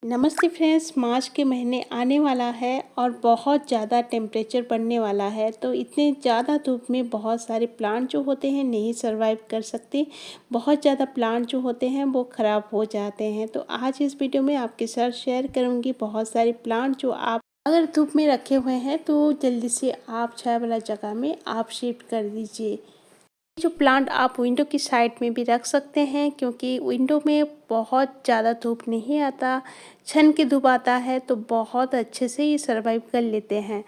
नमस्ते फ्रेंड्स, मार्च के महीने आने वाला है और बहुत ज़्यादा टेम्परेचर बढ़ने वाला है। तो इतने ज़्यादा धूप में बहुत सारे प्लांट जो होते हैं नहीं सर्वाइव कर सकते। बहुत ज़्यादा प्लांट जो होते हैं वो ख़राब हो जाते हैं। तो आज इस वीडियो में आपके साथ शेयर करूँगी बहुत सारे प्लांट जो आप अगर धूप में रखे हुए हैं तो जल्दी से आप छाया वाला जगह में आप शिफ्ट कर दीजिए। जो प्लांट आप विंडो की साइड में भी रख सकते हैं, क्योंकि विंडो में बहुत ज़्यादा धूप नहीं आता, छन के धूप आता है तो बहुत अच्छे से ये सर्वाइव कर लेते हैं।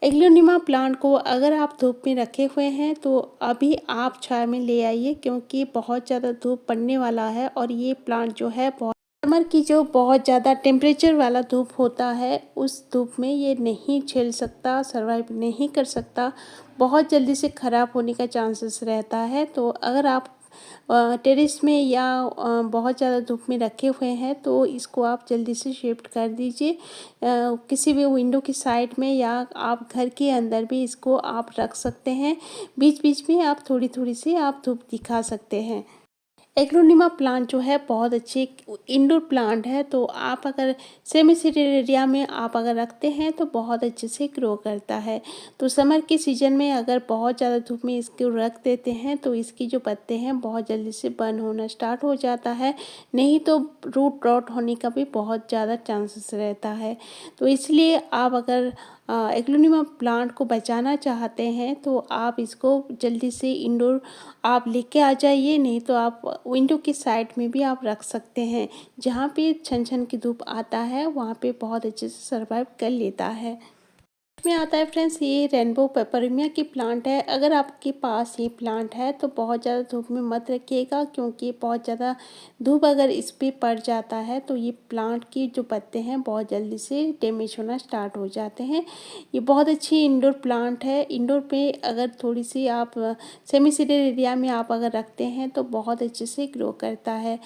एग्लोनिमा प्लांट को अगर आप धूप में रखे हुए हैं तो अभी आप छाया में ले आइए, क्योंकि बहुत ज़्यादा धूप पड़ने वाला है और ये प्लांट जो है बहुत समर की जो बहुत ज़्यादा टेम्परेचर वाला धूप होता है उस धूप में ये नहीं झेल सकता, सर्वाइव नहीं कर सकता, बहुत जल्दी से ख़राब होने का चांसेस रहता है। तो अगर आप टेरेस में या बहुत ज़्यादा धूप में रखे हुए हैं तो इसको आप जल्दी से शिफ्ट कर दीजिए किसी भी विंडो की साइड में, या आप घर के अंदर भी इसको आप रख सकते हैं। बीच बीच में आप थोड़ी थोड़ी सी आप धूप दिखा सकते हैं। एग्लोनिमा प्लांट जो है बहुत अच्छी इंडोर प्लांट है, तो आप अगर सेमी सिटी एरिया में आप अगर रखते हैं तो बहुत अच्छे से ग्रो करता है। तो समर के सीज़न में अगर बहुत ज़्यादा धूप में इसको रख देते हैं तो इसकी जो पत्ते हैं बहुत जल्दी से बर्न होना स्टार्ट हो जाता है, नहीं तो रूट रॉट होने का भी बहुत ज़्यादा चांसेस रहता है। तो इसलिए आप अगर एग्लोनिमा प्लांट को बचाना चाहते हैं तो आप इसको जल्दी से इंडोर आप लेके आ जाइए, नहीं तो आप विंडो की साइड में भी आप रख सकते हैं, जहाँ पे छन छन की धूप आता है वहाँ पे बहुत अच्छे से सर्वाइव कर लेता है। में आता है फ्रेंड्स, ये रेनबो पेपरमिया की प्लांट है। अगर आपके पास ये प्लांट है तो बहुत ज़्यादा धूप में मत रखिएगा, क्योंकि बहुत ज़्यादा धूप अगर इस पर पड़ जाता है तो ये प्लांट की जो पत्ते हैं बहुत जल्दी से डैमेज होना स्टार्ट हो जाते हैं। ये बहुत अच्छी इंडोर प्लांट है। इंडोर पे अगर थोड़ी सी आप सेमी सिटी एरिया में आप अगर रखते हैं तो बहुत अच्छे से ग्रो करता है।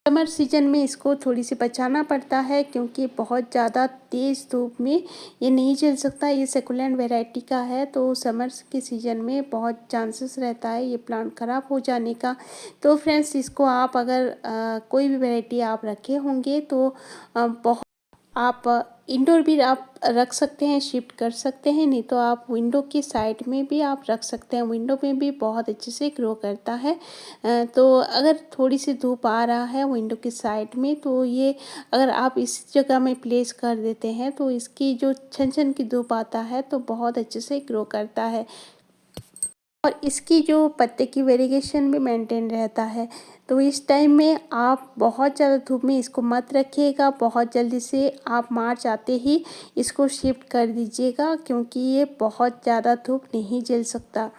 समर सीजन में इसको थोड़ी सी बचाना पड़ता है, क्योंकि बहुत ज़्यादा तेज़ धूप में ये नहीं झेल सकता। ये सेकुलेंट वैरायटी का है, तो समर्स के सीज़न में बहुत चांसेस रहता है ये प्लांट ख़राब हो जाने का। तो फ्रेंड्स, इसको आप अगर कोई भी वैरायटी आप रखे होंगे तो बहुत आप इंडोर भी आप रख सकते हैं, शिफ्ट कर सकते हैं, नहीं तो आप विंडो की साइड में भी आप रख सकते हैं। विंडो में भी बहुत अच्छे से ग्रो करता है। तो अगर थोड़ी सी धूप आ रहा है विंडो की साइड में तो ये अगर आप इस जगह में प्लेस कर देते हैं तो इसकी जो छन छन की धूप आता है तो बहुत अच्छे से ग्रो करता है और इसकी जो पत्ते की वेरिएशन भी मेंटेन रहता है। तो इस टाइम में आप बहुत ज़्यादा धूप में इसको मत रखिएगा, बहुत जल्दी से आप मार्च आते ही इसको शिफ्ट कर दीजिएगा, क्योंकि ये बहुत ज़्यादा धूप नहीं झेल सकता।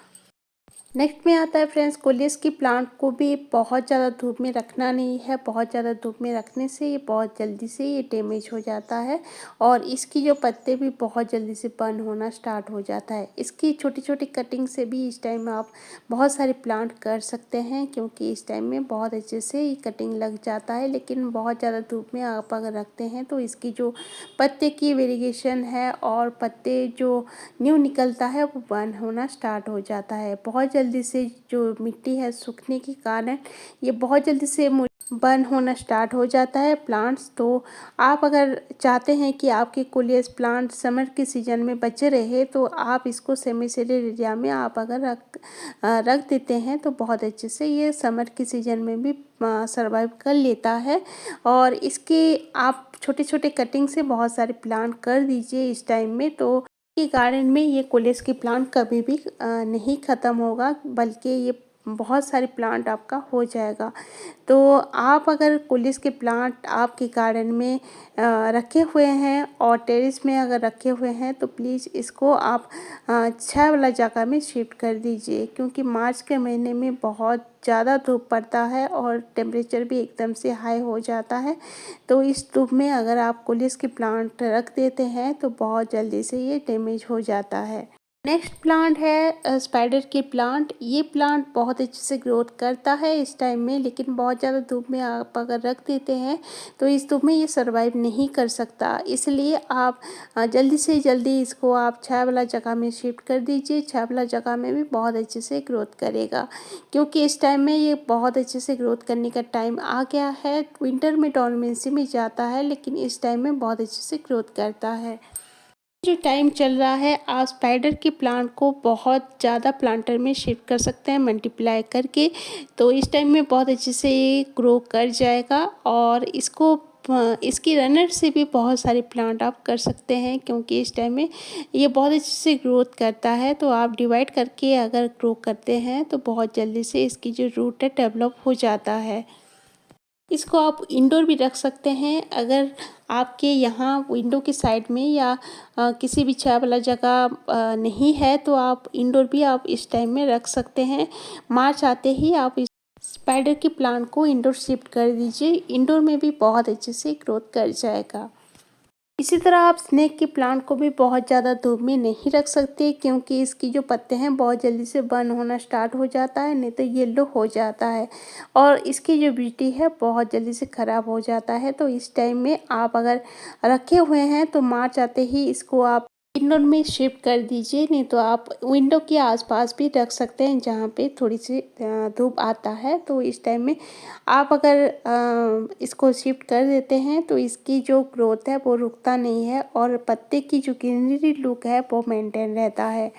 नेक्स्ट में आता है फ्रेंड्स, कोलियस की प्लांट को भी बहुत ज़्यादा धूप में रखना नहीं है। बहुत ज़्यादा धूप में रखने से ये बहुत जल्दी से ये डैमेज हो जाता है और इसकी जो पत्ते भी बहुत जल्दी से बर्न होना स्टार्ट हो जाता है। इसकी छोटी छोटी कटिंग से भी इस टाइम में आप बहुत सारे प्लांट कर सकते हैं, क्योंकि इस टाइम में बहुत अच्छे से ये कटिंग लग जाता है। लेकिन बहुत ज़्यादा धूप में आप अगर रखते हैं तो इसकी जो पत्ते की वेरिएशन है और पत्ते जो न्यू निकलता है वो बर्न होना स्टार्ट हो जाता है। बहुत जल्दी से जो मिट्टी है सूखने के कारण ये बहुत जल्दी से बर्न होना स्टार्ट हो जाता है प्लांट्स। तो आप अगर चाहते हैं कि आपके कोलियस प्लांट समर के सीज़न में बचे रहे तो आप इसको सेमी सिटी एरिया में आप अगर रख देते हैं तो बहुत अच्छे से ये समर के सीज़न में भी सर्वाइव कर लेता है। और इसके आप छोटे छोटे कटिंग से बहुत सारे प्लांट कर दीजिए इस टाइम में, तो के गार्डन में ये कोलियस की प्लांट कभी भी नहीं ख़त्म होगा, बल्कि ये बहुत सारे प्लांट आपका हो जाएगा। तो आप अगर कोलियस के प्लांट आपके गार्डन में रखे हुए हैं और टेरेस में अगर रखे हुए हैं तो प्लीज़ इसको आप छाया वाला जगह में शिफ्ट कर दीजिए, क्योंकि मार्च के महीने में बहुत ज़्यादा धूप पड़ता है और टेम्परेचर भी एकदम से हाई हो जाता है। तो इस धूप में अगर आप कोलियस के प्लांट रख देते हैं तो बहुत जल्दी से ये डैमेज हो जाता है। नेक्स्ट प्लांट है स्पाइडर की प्लांट। ये प्लांट बहुत अच्छे से ग्रोथ करता है इस टाइम में, लेकिन बहुत ज़्यादा धूप में आप अगर रख देते हैं तो इस धूप में ये सर्वाइव नहीं कर सकता। इसलिए आप जल्दी से जल्दी इसको आप छाया वाला जगह में शिफ्ट कर दीजिए। छाया वाला जगह में भी बहुत अच्छे से ग्रोथ करेगा, क्योंकि इस टाइम में ये बहुत अच्छे से ग्रोथ करने का टाइम आ गया है। विंटर में डॉर्मेंसी में जाता है, लेकिन इस टाइम में बहुत अच्छे से ग्रोथ करता है। जो टाइम चल रहा है, आप स्पाइडर के प्लांट को बहुत ज़्यादा प्लांटर में शिफ्ट कर सकते हैं मल्टीप्लाई करके। तो इस टाइम में बहुत अच्छे से ये ग्रो कर जाएगा, और इसकी रनर से भी बहुत सारे प्लांट आप कर सकते हैं, क्योंकि इस टाइम में ये बहुत अच्छे से ग्रोथ करता है। तो आप डिवाइड करके अगर ग्रो करते हैं तो बहुत जल्दी से इसकी जो रूट है डेवलप हो जाता है। इसको आप इंडोर भी रख सकते हैं। अगर आपके यहाँ विंडो की साइड में या किसी भी छाया वाला जगह नहीं है तो आप इंडोर भी आप इस टाइम में रख सकते हैं। मार्च आते ही आप इस स्पाइडर के प्लांट को इंडोर शिफ्ट कर दीजिए। इंडोर में भी बहुत अच्छे से ग्रोथ कर जाएगा। इसी तरह आप स्नेक के प्लांट को भी बहुत ज़्यादा धूप में नहीं रख सकते, क्योंकि इसकी जो पत्ते हैं बहुत जल्दी से बर्न होना स्टार्ट हो जाता है, नहीं तो येलो हो जाता है, और इसकी जो ब्यूटी है बहुत जल्दी से ख़राब हो जाता है। तो इस टाइम में आप अगर रखे हुए हैं तो मार्च आते ही इसको आप इंडोर में शिफ्ट कर दीजिए, नहीं तो आप विंडो के आसपास भी रख सकते हैं जहाँ पे थोड़ी सी धूप आता है। तो इस टाइम में आप अगर इसको शिफ्ट कर देते हैं तो इसकी जो ग्रोथ है वो रुकता नहीं है, और पत्ते की जो ग्रीनरी लुक है वो मेंटेन रहता है।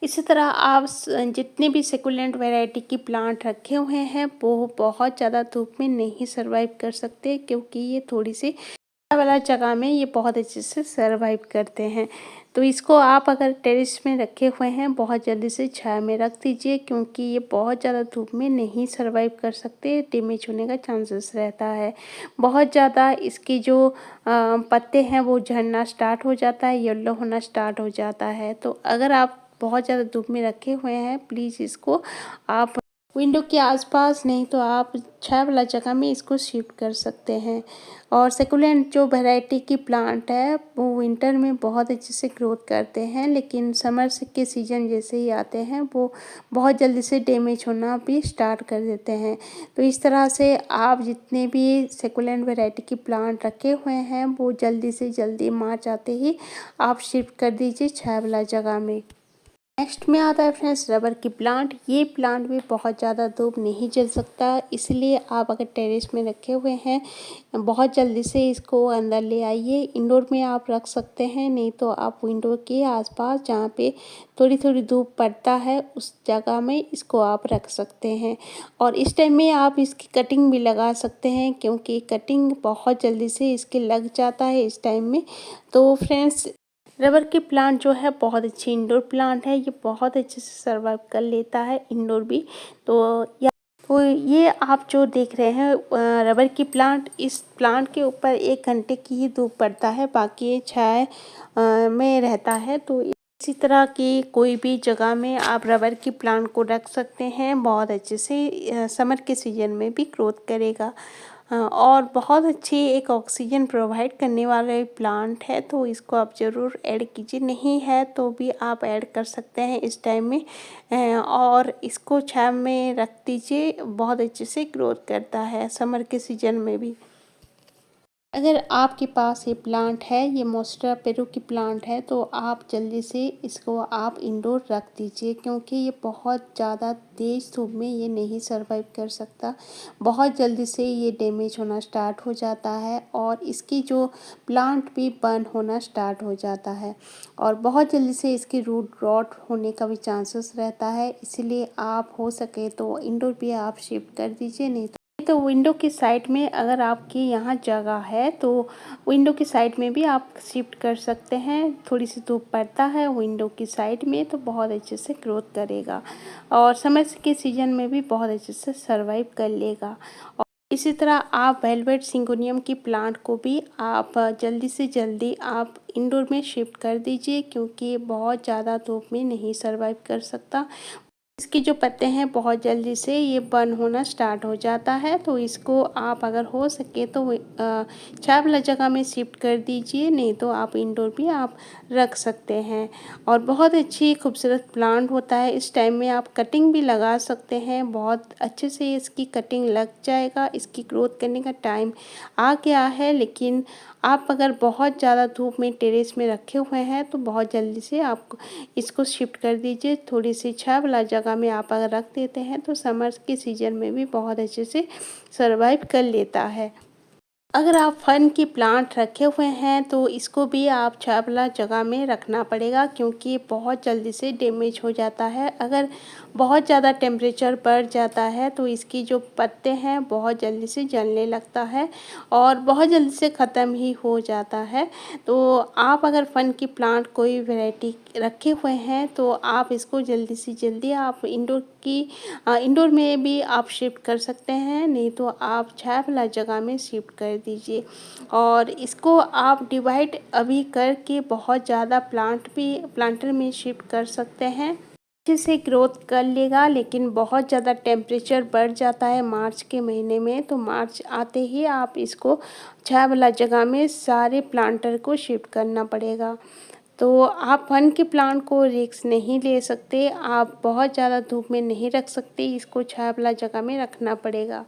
इसी तरह आप जितने भी सेकुलेंट वैरायटी की प्लांट रखे हुए हैं वो बहुत ज़्यादा धूप में नहीं सर्वाइव कर सकते, क्योंकि ये थोड़ी सी वाला जगह में ये बहुत अच्छे से सर्वाइव करते हैं। तो इसको आप अगर टेरेस में रखे हुए हैं बहुत जल्दी से छाया में रख दीजिए, क्योंकि ये बहुत ज़्यादा धूप में नहीं सर्वाइव कर सकते, डैमेज होने का चांसेस रहता है। बहुत ज़्यादा इसकी जो पत्ते हैं वो झड़ना स्टार्ट हो जाता है, येलो होना स्टार्ट हो जाता है। तो अगर आप बहुत ज़्यादा धूप में रखे हुए हैं, प्लीज़ इसको आप विंडो के आसपास, नहीं तो आप छाया वाला जगह में इसको शिफ्ट कर सकते हैं। और सेकुलेंट जो वैरायटी की प्लांट है वो विंटर में बहुत अच्छे से ग्रोथ करते हैं, लेकिन समर के सीज़न जैसे ही आते हैं वो बहुत जल्दी से डैमेज होना भी स्टार्ट कर देते हैं। तो इस तरह से आप जितने भी सेकुलेंट वैरायटी की प्लांट रखे हुए हैं वो जल्दी से जल्दी मार्च आते ही आप शिफ्ट कर दीजिए छाया वाला जगह में। नेक्स्ट में आता है फ्रेंड्स रबर की प्लांट। ये प्लांट भी बहुत ज़्यादा धूप नहीं झेल सकता, इसलिए आप अगर टेरेस में रखे हुए हैं बहुत जल्दी से इसको अंदर ले आइए। इंडोर में आप रख सकते हैं, नहीं तो आप विंडो के आसपास जहाँ पे थोड़ी थोड़ी धूप पड़ता है उस जगह में इसको आप रख सकते हैं। और इस टाइम में आप इसकी कटिंग भी लगा सकते हैं, क्योंकि कटिंग बहुत जल्दी से इसके लग जाता है इस टाइम में। तो फ्रेंड्स रबर के प्लांट जो है बहुत अच्छी इंडोर प्लांट है, ये बहुत अच्छे से सर्वाइव कर लेता है इंडोर भी। तो ये आप जो देख रहे हैं रबर की प्लांट, इस प्लांट के ऊपर 1 घंटे की ही धूप पड़ता है, बाकी ये छाया में रहता है। तो इसी तरह की कोई भी जगह में आप रबर की प्लांट को रख सकते हैं, बहुत अच्छे से समर के सीजन में भी ग्रोथ करेगा। और बहुत अच्छी एक ऑक्सीजन प्रोवाइड करने वाले प्लांट है, तो इसको आप ज़रूर ऐड कीजिए। नहीं है तो भी आप ऐड कर सकते हैं इस टाइम में, और इसको छाया में रख दीजिए, बहुत अच्छे से ग्रोथ करता है समर के सीजन में भी। अगर आपके पास ये प्लांट है, ये मोस्टेरा पेरू की प्लांट है, तो आप जल्दी से इसको आप इंडोर रख दीजिए, क्योंकि ये बहुत ज़्यादा तेज़ धूप में ये नहीं सर्वाइव कर सकता। बहुत जल्दी से ये डैमेज होना स्टार्ट हो जाता है, और इसकी जो प्लांट भी बर्न होना स्टार्ट हो जाता है, और बहुत जल्दी से इसकी रूट रॉट होने का भी चांसेस रहता है। इसीलिए आप हो सके तो इंडोर भी आप शिफ्ट कर दीजिए, नहीं तो विंडो की साइड में अगर आपकी यहाँ जगह है तो विंडो की साइड में भी आप शिफ्ट कर सकते हैं। थोड़ी सी धूप पड़ता है विंडो की साइड में तो बहुत अच्छे से ग्रोथ करेगा, और समर के सीजन में भी बहुत अच्छे से सर्वाइव कर लेगा। और इसी तरह आप वेलवेट सिंगोनियम की प्लांट को भी आप जल्दी से जल्दी आप इंडोर में शिफ्ट कर दीजिए, क्योंकि बहुत ज़्यादा धूप में नहीं सर्वाइव कर सकता। इसके जो पत्ते हैं बहुत जल्दी से ये बर्न होना स्टार्ट हो जाता है। तो इसको आप अगर हो सके तो छाया वाला जगह में शिफ्ट कर दीजिए, नहीं तो आप इंडोर भी आप रख सकते हैं। और बहुत अच्छी खूबसूरत प्लांट होता है। इस टाइम में आप कटिंग भी लगा सकते हैं, बहुत अच्छे से इसकी कटिंग लग जाएगा। इसकी ग्रोथ करने का टाइम आ गया है, लेकिन आप अगर बहुत ज़्यादा धूप में टेरेस में रखे हुए हैं तो बहुत जल्दी से आप इसको शिफ्ट कर दीजिए। थोड़ी सी छाया वाला जगह में आप अगर रख देते हैं तो समर के सीज़न में भी बहुत अच्छे से सर्वाइव कर लेता है। अगर आप फन की प्लांट रखे हुए हैं तो इसको भी आप छाया वाला जगह में रखना पड़ेगा, क्योंकि बहुत जल्दी से डैमेज हो जाता है। अगर बहुत ज़्यादा टेम्परेचर बढ़ जाता है तो इसकी जो पत्ते हैं बहुत जल्दी से जलने लगता है और बहुत जल्दी से ख़त्म ही हो जाता है। तो आप अगर फन की प्लांट कोई वैरायटी रखे हुए हैं तो आप इसको जल्दी से जल्दी आप इंडोर में भी आप शिफ्ट कर सकते हैं, नहीं तो आप छाया वाला जगह में शिफ्ट कर दीजिए। और इसको आप डिवाइड अभी करके बहुत ज़्यादा प्लांटर में शिफ्ट कर सकते हैं, अच्छे से ग्रोथ कर लेगा। लेकिन बहुत ज़्यादा टेम्परेचर बढ़ जाता है मार्च के महीने में, तो मार्च आते ही आप इसको छाया वाला जगह में सारे प्लांटर को शिफ्ट करना पड़ेगा। तो आप फन के प्लांट को रिस्क नहीं ले सकते, आप बहुत ज़्यादा धूप में नहीं रख सकते, इसको छाया वाला जगह में रखना पड़ेगा।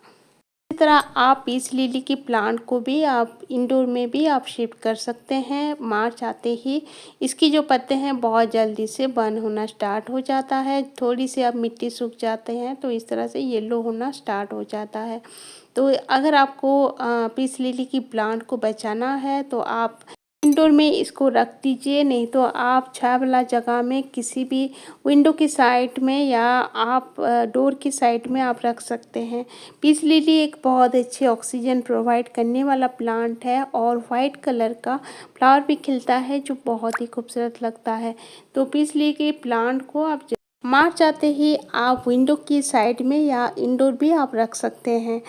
इसी तरह आप पीस लिली की प्लांट को भी आप इंडोर में भी आप शिफ्ट कर सकते हैं। मार्च आते ही इसकी जो पत्ते हैं बहुत जल्दी से बर्न होना स्टार्ट हो जाता है। थोड़ी सी अब मिट्टी सूख जाते हैं तो इस तरह से येलो होना स्टार्ट हो जाता है। तो अगर आपको पीस लिली की प्लांट को बचाना है तो आप इंडोर में इसको रख दीजिए, नहीं तो आप छाया वाला जगह में किसी भी विंडो की साइड में या आप डोर की साइड में आप रख सकते हैं। पीस लिली एक बहुत अच्छी ऑक्सीजन प्रोवाइड करने वाला प्लांट है और वाइट कलर का फ्लावर भी खिलता है जो बहुत ही खूबसूरत लगता है। तो पीस लिली के प्लांट को आप मार्च आते ही आप विंडो की साइड में या इंडोर भी आप रख सकते हैं।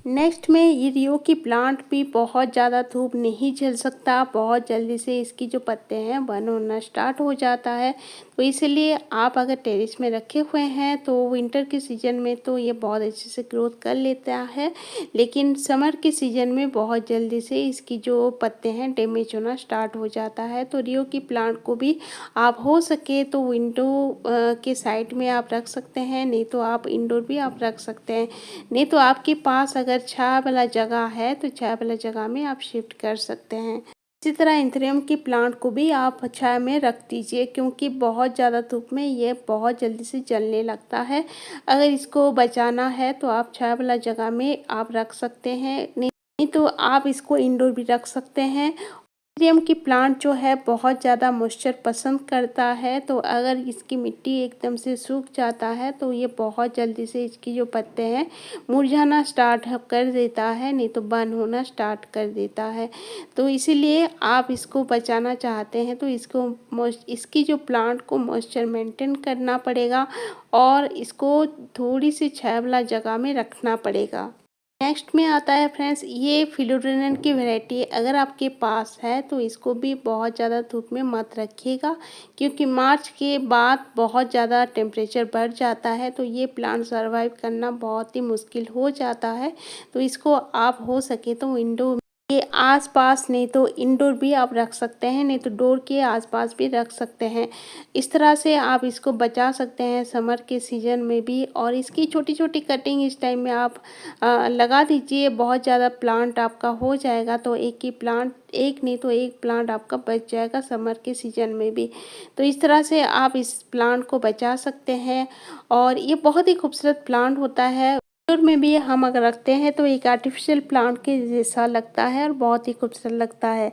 नेक्स्ट में ये रियो की प्लांट भी बहुत ज़्यादा धूप नहीं झेल सकता, बहुत जल्दी से इसकी जो पत्ते हैं बर्न होना स्टार्ट हो जाता है। तो इसलिए आप अगर टेरेस में रखे हुए हैं तो विंटर के सीज़न में तो ये बहुत अच्छे से ग्रोथ कर लेता है, लेकिन समर के सीज़न में बहुत जल्दी से इसकी जो पत्ते हैं डैमेज होना स्टार्ट हो जाता है। तो रियो की प्लांट को भी आप हो सके तो विंडो के साइड में आप रख सकते हैं, नहीं तो आप इंडोर भी आप रख सकते हैं। नहीं तो आपके पास अगर छाया वाला जगह है तो छाया वाला जगह में आप शिफ्ट कर सकते हैं। इसी तरह एंथेरियम की प्लांट को भी आप छाया में रख दीजिए, क्योंकि बहुत ज़्यादा धूप में ये बहुत जल्दी से जलने लगता है। अगर इसको बचाना है तो आप छाया वाला जगह में आप रख सकते हैं, नहीं तो आप इसको इंडोर भी रख सकते हैं। एंथेरियम की प्लांट जो है बहुत ज़्यादा मॉइस्चर पसंद करता है, तो अगर इसकी मिट्टी एकदम से सूख जाता है तो ये बहुत जल्दी से इसकी जो पत्ते हैं मुरझाना स्टार्ट कर देता है, नहीं तो बर्न होना स्टार्ट कर देता है। तो इसीलिए आप इसको बचाना चाहते हैं तो इसकी जो प्लांट को मॉइस्चर मेंटेन करना पड़ेगा और इसको थोड़ी सी छाया वाला जगह में रखना पड़ेगा। नेक्स्ट में आता है फ्रेंड्स ये फिलोडेंड्रन की वैरायटी, अगर आपके पास है तो इसको भी बहुत ज़्यादा धूप में मत रखिएगा, क्योंकि मार्च के बाद बहुत ज़्यादा टेम्परेचर बढ़ जाता है तो ये प्लांट सर्वाइव करना बहुत ही मुश्किल हो जाता है। तो इसको आप हो सके तो विंडो के आसपास, नहीं तो इंडोर भी आप रख सकते हैं, नहीं तो डोर के आसपास भी रख सकते हैं। इस तरह से आप इसको बचा सकते हैं समर के सीज़न में भी। और इसकी छोटी छोटी कटिंग इस टाइम में आप लगा दीजिए, बहुत ज़्यादा प्लांट आपका हो जाएगा तो एक नहीं तो एक प्लांट आपका बच जाएगा समर के सीज़न में भी। तो इस तरह से आप इस प्लांट को बचा सकते हैं और ये बहुत ही खूबसूरत प्लांट होता है। इंडोर में भी हम अगर रखते हैं तो एक आर्टिफिशियल प्लांट के जैसा लगता है और बहुत ही खूबसूरत लगता है।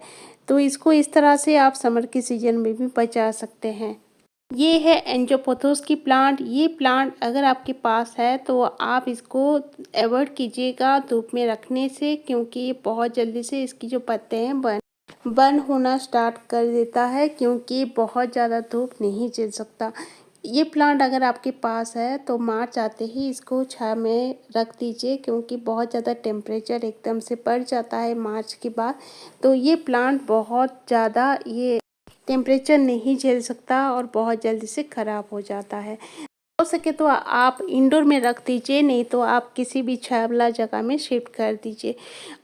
तो इसको इस तरह से आप समर के सीज़न में भी बचा सकते हैं। ये है एंजियोपोथोस की प्लांट। ये प्लांट अगर आपके पास है तो आप इसको अवॉइड कीजिएगा धूप में रखने से, क्योंकि ये बहुत जल्दी से इसकी जो पत्ते हैं बर्न होना स्टार्ट कर देता है, क्योंकि बहुत ज़्यादा धूप नहीं झेल सकता। ये प्लांट अगर आपके पास है तो मार्च आते ही इसको छाया में रख दीजिए, क्योंकि बहुत ज़्यादा टेम्परेचर एकदम से बढ़ जाता है मार्च के बाद। तो ये प्लांट बहुत ज़्यादा ये टेम्परेचर नहीं झेल सकता और बहुत जल्दी से ख़राब हो जाता है। हो सके तो आप इंडोर में रख दीजिए, नहीं तो आप किसी भी छाया वाला जगह में शिफ्ट कर दीजिए।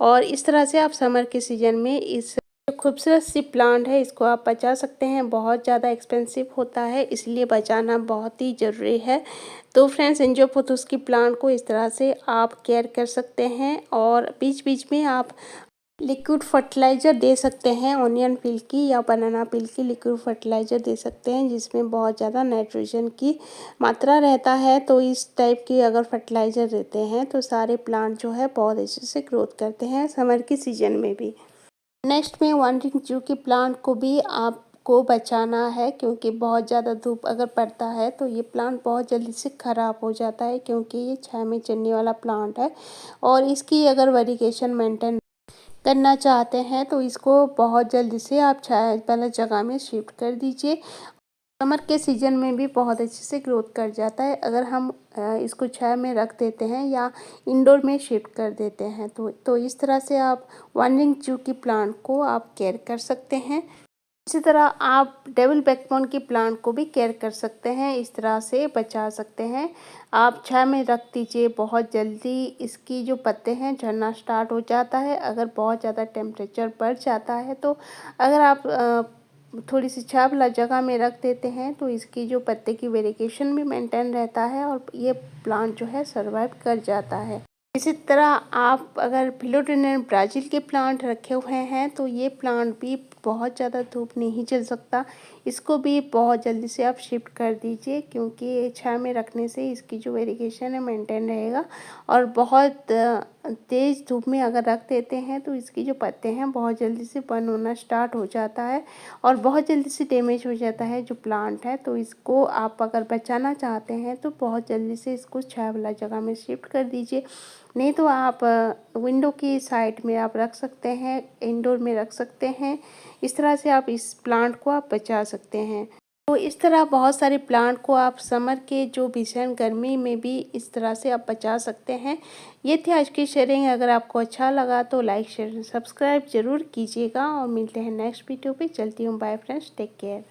और इस तरह से आप समर के सीज़न में इस जो खूबसूरत सी प्लांट है इसको आप बचा सकते हैं। बहुत ज़्यादा एक्सपेंसिव होता है, इसलिए बचाना बहुत ही ज़रूरी है। तो फ्रेंड्स, एंजियोपोथेसी की प्लांट को इस तरह से आप केयर कर सकते हैं और बीच बीच में आप लिक्विड फर्टिलाइज़र दे सकते हैं। ऑनियन पील की या बनाना पील की लिक्विड फर्टिलाइज़र दे सकते हैं, जिसमें बहुत ज़्यादा नाइट्रोजन की मात्रा रहता है। तो इस टाइप की अगर फर्टिलाइज़र देते हैं तो सारे प्लांट जो है बहुत अच्छे से ग्रोथ करते हैं समर की सीज़न में भी। नेक्स्ट में वांडरिंग जू की प्लांट को भी आपको बचाना है, क्योंकि बहुत ज़्यादा धूप अगर पड़ता है तो ये प्लांट बहुत जल्दी से ख़राब हो जाता है, क्योंकि ये छाया में चलने वाला प्लांट है। और इसकी अगर वेरिगेशन मेंटेन करना चाहते हैं तो इसको बहुत जल्दी से आप छाया वाला जगह में शिफ्ट कर दीजिए। समर के सीज़न में भी बहुत अच्छे से ग्रोथ कर जाता है अगर हम इसको छाया में रख देते हैं या इंडोर में शिफ्ट कर देते हैं। तो इस तरह से आप वांडरिंग जू की प्लांट को आप केयर कर सकते हैं। इसी तरह आप डेविल बैकबोन की प्लांट को भी केयर कर सकते हैं, इस तरह से बचा सकते हैं। आप छाया में रख दीजिए, बहुत जल्दी इसकी जो पत्ते हैं झड़ना स्टार्ट हो जाता है अगर बहुत ज़्यादा टेम्परेचर बढ़ जाता है। तो अगर आप थोड़ी सी छाया वाला जगह में रख देते हैं तो इसकी जो पत्ते की वेरिगेशन भी मेंटेन रहता है और ये प्लांट जो है सर्वाइव कर जाता है। इसी तरह आप अगर फिलोडेंड्रन ब्राज़ील के प्लांट रखे हुए हैं तो ये प्लांट भी बहुत ज़्यादा धूप नहीं झेल सकता। इसको भी बहुत जल्दी से आप शिफ्ट कर दीजिए, क्योंकि छाया में रखने से इसकी जो वेरिगेशन है मेंटेन रहेगा। और बहुत तेज़ धूप में अगर रख देते हैं तो इसकी जो पत्ते हैं बहुत जल्दी से बर्न होना स्टार्ट हो जाता है और बहुत जल्दी से डैमेज हो जाता है जो प्लांट है। तो इसको आप अगर बचाना चाहते हैं तो बहुत जल्दी से इसको छाया वाला जगह में शिफ्ट कर दीजिए, नहीं तो आप विंडो की साइड में आप रख सकते हैं, इंडोर में रख सकते हैं। इस तरह से आप इस प्लांट को आप बचा सकते हैं। तो इस तरह बहुत सारे प्लांट को आप समर के जो भीषण गर्मी में भी इस तरह से आप बचा सकते हैं। ये थी आज की शेयरिंग। अगर आपको अच्छा लगा तो लाइक शेयर सब्सक्राइब ज़रूर कीजिएगा और मिलते हैं नेक्स्ट वीडियो पे। चलती हूँ, बाय फ्रेंड्स, टेक केयर।